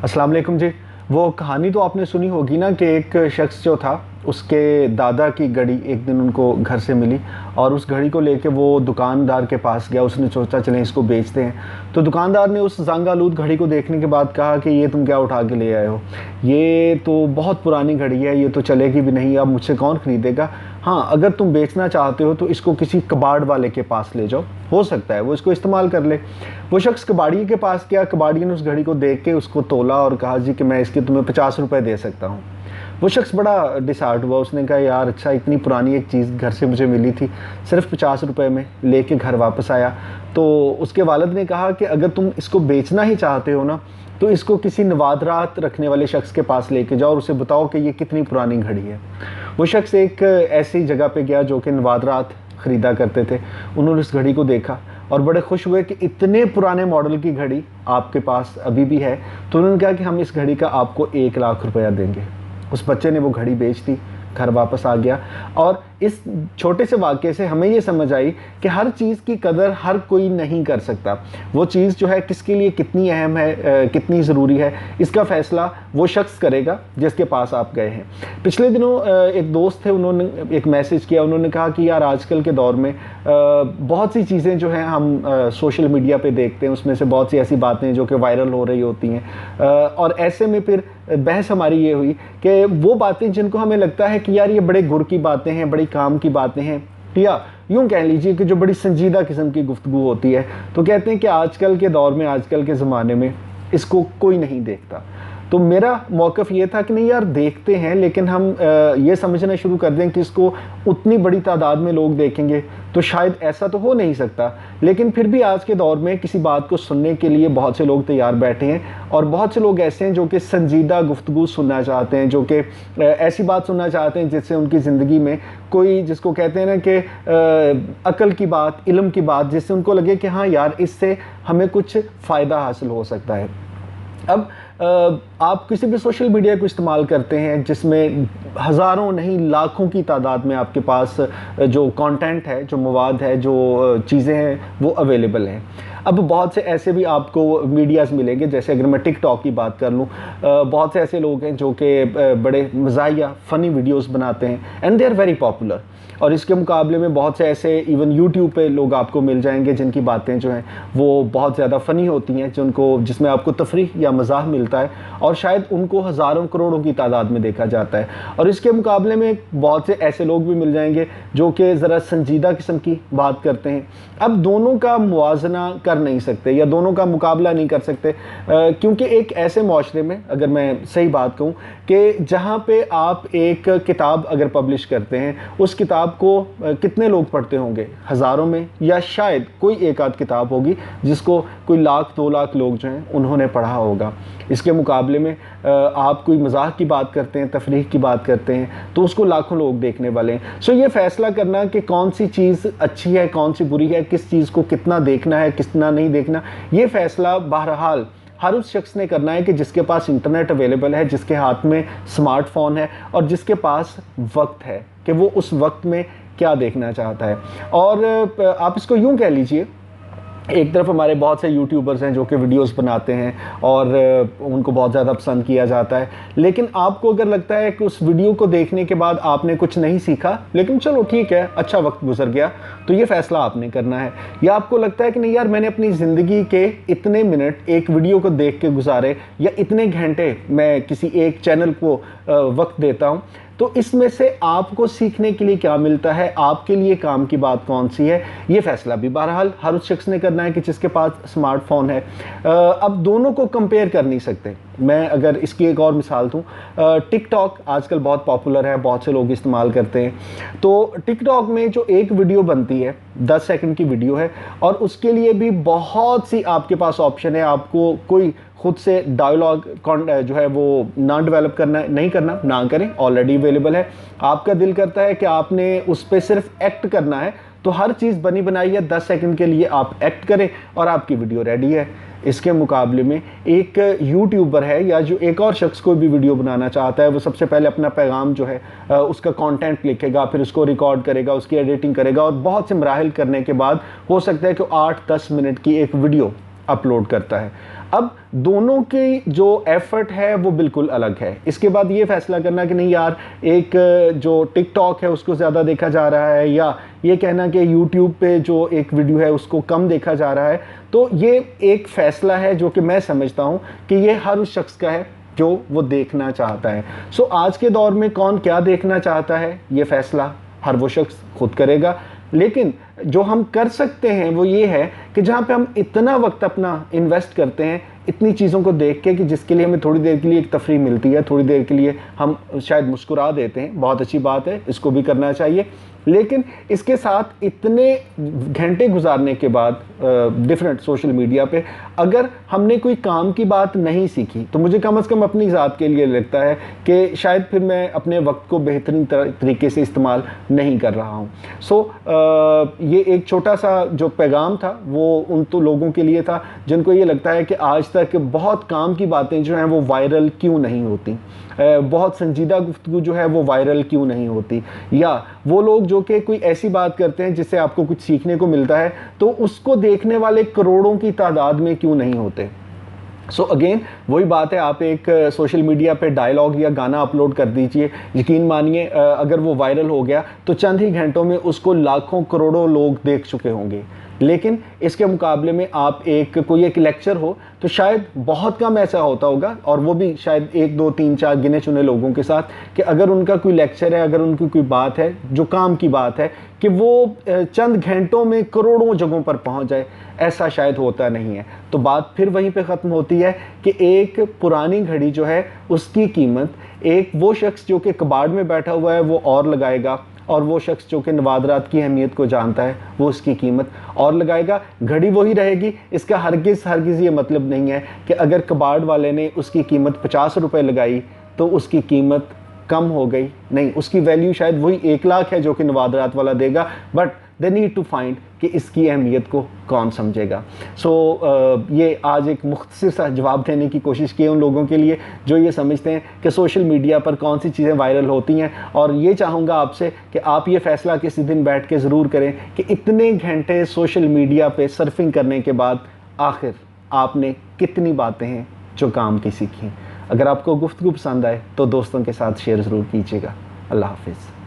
अस्सलाम वालेकुम जी। वो कहानी तो आपने सुनी होगी ना कि एक शख्स जो था, उसके दादा की घड़ी एक दिन उनको घर से मिली और उस घड़ी को लेके वो दुकानदार के पास गया। उसने सोचा चलें इसको बेचते हैं। तो दुकानदार ने उस जंग आलूद घड़ी को देखने के बाद कहा कि ये तुम क्या उठा के ले आए हो, ये तो बहुत पुरानी घड़ी है, ये तो चलेगी भी नहीं, अब मुझसे कौन ख़रीदेगा। हाँ, अगर तुम बेचना चाहते हो तो इसको किसी कबाड़ वाले के पास ले जाओ, हो सकता है वो इसको इस्तेमाल कर ले। वो शख्स कबाड़ी के पास गया। कबाड़ी ने उस घड़ी को देख के उसको तोला और कहा जी कि मैं इसके तुम्हें 50 रुपये दे सकता हूँ। वो शख्स बड़ा डिसहार्ट हुआ। उसने कहा यार अच्छा, इतनी पुरानी एक चीज़ घर से मुझे मिली थी, सिर्फ 50 रुपये में लेके घर वापस आया। तो उसके वालिद ने कहा कि अगर तुम इसको बेचना ही चाहते हो ना, तो इसको किसी नवादरात रखने वाले शख्स के पास लेके जाओ और उसे बताओ कि ये कितनी पुरानी घड़ी है। वो शख्स एक ऐसी जगह पे गया जो कि नवादरात ख़रीदा करते थे। उन्होंने उस घड़ी को देखा और बड़े खुश हुए कि इतने पुराने मॉडल की घड़ी आपके पास अभी भी है। तो उन्होंने कहा कि हम इस घड़ी का आपको 1 लाख रुपया देंगे। उस बच्चे ने वो घड़ी बेच दी, घर वापस आ गया। और इस छोटे से वाक़े से हमें ये समझ आई कि हर चीज़ की कदर हर कोई नहीं कर सकता। वो चीज़ जो है किसके लिए कितनी अहम है, कितनी ज़रूरी है, इसका फ़ैसला वो शख्स करेगा जिसके पास आप गए हैं। पिछले दिनों एक दोस्त थे, उन्होंने एक मैसेज किया। उन्होंने कहा कि यार आजकल के दौर में बहुत सी चीज़ें जो हैं हम सोशल मीडिया पे देखते हैं, उसमें से बहुत सी ऐसी बातें जो कि वायरल हो रही होती हैं। और ऐसे में फिर बहस हमारी ये हुई कि वो बातें जिनको हमें लगता है कि यार ये बड़े गुर की बातें हैं, बड़ी काम की बातें हैं, या यूँ कह लीजिए कि जो बड़ी संजीदा किस्म की गुफ्तगू होती है, तो कहते हैं कि आजकल के दौर में, आजकल के ज़माने में इसको कोई नहीं देखता। तो मेरा मौक़िफ़ ये था कि नहीं यार, देखते हैं, लेकिन हम ये समझना शुरू कर दें कि इसको उतनी बड़ी तादाद में लोग देखेंगे तो शायद ऐसा तो हो नहीं सकता। लेकिन फिर भी आज के दौर में किसी बात को सुनने के लिए बहुत से लोग तैयार बैठे हैं, और बहुत से लोग ऐसे हैं जो कि संजीदा गुफ्तगू सुनना चाहते हैं, जो कि ऐसी बात सुनना चाहते हैं जिससे उनकी ज़िंदगी में कोई, जिसको कहते हैं ना कि अक़ल की बात, इल्म की बात, जिससे उनको लगे कि हाँ यार, इससे हमें कुछ फ़ायदा हासिल हो सकता है। अब आप किसी भी सोशल मीडिया को इस्तेमाल करते हैं जिसमें हज़ारों नहीं लाखों की तादाद में आपके पास जो कंटेंट है, जो मवाद है, जो चीज़ें हैं, वो अवेलेबल हैं। अब बहुत से ऐसे भी आपको मीडियाज़ मिलेंगे, जैसे अगर मैं टिकटॉक की बात कर लूँ, बहुत से ऐसे लोग हैं जो कि बड़े मज़ाहिया फ़नी वीडियोस बनाते हैं, and they are very popular. और इसके मुकाबले में बहुत से ऐसे इवन यूट्यूब पे लोग आपको मिल जाएंगे जिनकी बातें जो हैं वो बहुत ज़्यादा फ़नी होती हैं, जिसमें आपको तफरीह या मज़ाह मिलता है, और शायद उनको हज़ारों करोड़ों की तादाद में देखा जाता है। और इसके मुकाबले में बहुत से ऐसे लोग भी मिल जाएंगे जो कि ज़रा संजीदा किस्म की बात करते हैं। अब दोनों का मुवाजना कर नहीं सकते या दोनों का मुकाबला नहीं कर सकते, क्योंकि एक ऐसे माशरे में, अगर मैं सही बात कहूँ, कि जहाँ पे आप एक किताब अगर पब्लिश करते हैं, उस किताब को कितने लोग पढ़ते होंगे? हज़ारों में, या शायद कोई एक आध किताब होगी जिसको कोई 1,00,000-2,00,000 लोग जो हैं उन्होंने पढ़ा होगा। इसके मुकाबले में आप कोई मज़ाक की बात करते हैं, तफरीह की बात करते हैं, तो उसको लाखों लोग देखने वाले हैं। सो ये फ़ैसला करना कि कौन सी चीज़ अच्छी है, कौन सी बुरी है, किस चीज़ को कितना देखना है, कितना नहीं देखना, ये फ़ैसला बहरहाल हर उस शख्स ने करना है कि जिसके पास इंटरनेट अवेलेबल है, जिसके हाथ में स्मार्टफोन है, और जिसके पास वक्त है कि वो उस वक्त में क्या देखना चाहता है। और आप इसको यूँ कह लीजिए, एक तरफ हमारे बहुत से यूट्यूबर्स हैं जो कि वीडियोस बनाते हैं और उनको बहुत ज़्यादा पसंद किया जाता है, लेकिन आपको अगर लगता है कि उस वीडियो को देखने के बाद आपने कुछ नहीं सीखा, लेकिन चलो ठीक है, अच्छा वक्त गुजर गया, तो ये फ़ैसला आपने करना है। या आपको लगता है कि नहीं यार, मैंने अपनी ज़िंदगी के इतने मिनट एक वीडियो को देख के गुजारे, या इतने घंटे मैं किसी एक चैनल को वक्त देता हूँ, तो इसमें से आपको सीखने के लिए क्या मिलता है, आपके लिए काम की बात कौन सी है, ये फ़ैसला भी बहरहाल हर उस शख्स ने करना है कि जिसके पास स्मार्टफोन है। अब दोनों को कंपेयर कर नहीं सकते। मैं अगर इसकी एक और मिसाल दूँ, टिकटॉक आजकल बहुत पॉपुलर है, बहुत से लोग इस्तेमाल करते हैं। तो टिकटॉक में जो एक वीडियो बनती है, 10 सेकंड की वीडियो है, और उसके लिए भी बहुत सी आपके पास ऑप्शन है। आपको कोई खुद से डायलॉग जो है वो ना डेवलप करना, नहीं करना, ना करें, ऑलरेडी अवेलेबल है। आपका दिल करता है कि आपने उस पर सिर्फ एक्ट करना है, तो हर चीज़ बनी बनाई है, 10 सेकंड के लिए आप एक्ट करें और आपकी वीडियो रेडी है। इसके मुकाबले में एक यूट्यूबर है, या जो एक और शख्स कोई भी वीडियो बनाना चाहता है, वो सबसे पहले अपना पैगाम जो है उसका कंटेंट लिखेगा, फिर उसको रिकॉर्ड करेगा, उसकी एडिटिंग करेगा, और बहुत से मराहिल करने के बाद हो सकता है कि 8-10 मिनट की एक वीडियो अपलोड करता है। अब दोनों की जो एफर्ट है वो बिल्कुल अलग है। इसके बाद ये फैसला करना कि नहीं यार एक जो टिकटॉक है उसको ज़्यादा देखा जा रहा है, या ये कहना कि यूट्यूब पे जो एक वीडियो है उसको कम देखा जा रहा है, तो ये एक फ़ैसला है जो कि मैं समझता हूँ कि ये हर उस शख्स का है जो वो देखना चाहता है। सो आज के दौर में कौन क्या देखना चाहता है ये फ़ैसला हर वो शख्स खुद करेगा। लेकिन जो हम कर सकते हैं वो ये है कि जहाँ पे हम इतना वक्त अपना इन्वेस्ट करते हैं इतनी चीज़ों को देख के कि जिसके लिए हमें थोड़ी देर के लिए एक तफरीह मिलती है, थोड़ी देर के लिए हम शायद मुस्कुरा देते हैं, बहुत अच्छी बात है, इसको भी करना चाहिए। लेकिन इसके साथ इतने घंटे गुजारने के बाद डिफरेंट सोशल मीडिया पे अगर हमने कोई काम की बात नहीं सीखी तो मुझे कम से कम अपनी ज़ात के लिए लगता है कि शायद फिर मैं अपने वक्त को बेहतरीन तरीके से इस्तेमाल नहीं कर रहा हूँ। सो ये एक छोटा सा जो पैगाम था वो उन तो लोगों के लिए था जिनको ये लगता है कि आज तक बहुत काम की बातें जो हैं वो वायरल क्यों नहीं होती, बहुत संजीदा गुफ्तगू जो है वो वायरल क्यों नहीं होती, या वो लोग जो कि कोई ऐसी बात करते हैं जिससे आपको कुछ सीखने को मिलता है तो उसको देखने वाले करोड़ों की तादाद में क्यों नहीं होते। सो अगेन वही बात है, आप एक सोशल मीडिया पे डायलॉग या गाना अपलोड कर दीजिए, यकीन मानिए अगर वो वायरल हो गया तो चंद ही घंटों में उसको लाखों करोड़ों लोग देख चुके होंगे। लेकिन इसके मुकाबले में आप कोई एक लेक्चर हो तो शायद बहुत कम ऐसा होता होगा, और वो भी शायद 1 2 3 4 गिने चुने लोगों के साथ, कि अगर उनका कोई लेक्चर है, अगर उनकी कोई बात है जो काम की बात है, कि वो चंद घंटों में करोड़ों जगहों पर पहुंच जाए। ऐसा शायद होता नहीं है। तो बात फिर वहीं पे ख़त्म होती है कि एक पुरानी घड़ी जो है उसकी कीमत एक वो शख्स जो कि कबाड़ में बैठा हुआ है वो और लगाएगा, और वो शख्स जो कि नवादरात की अहमियत को जानता है वो उसकी कीमत और लगाएगा। घड़ी वही रहेगी। इसका हरगिज़ ये मतलब नहीं है कि अगर कबाड़ वाले ने उसकी कीमत 50 रुपये लगाई तो उसकी कीमत कम हो गई। नहीं, उसकी वैल्यू शायद वही 1 लाख है जो कि नवादरात वाला देगा, but they need to find कि इसकी अहमियत को कौन समझेगा। सो ये आज एक मुख्तसर सा जवाब देने की कोशिश की है उन लोगों के लिए जो ये समझते हैं कि सोशल मीडिया पर कौन सी चीज़ें वायरल होती हैं। और ये चाहूँगा आपसे कि आप ये फ़ैसला किसी दिन बैठ के ज़रूर करें कि इतने घंटे सोशल मीडिया पे सर्फिंग करने के बाद आखिर आपने कितनी बातें हैं जो काम की सीखी। अगर आपको गुफ्तगू पसंद आए तो दोस्तों के साथ शेयर ज़रूर कीजिएगा। अल्लाह हाफिज़।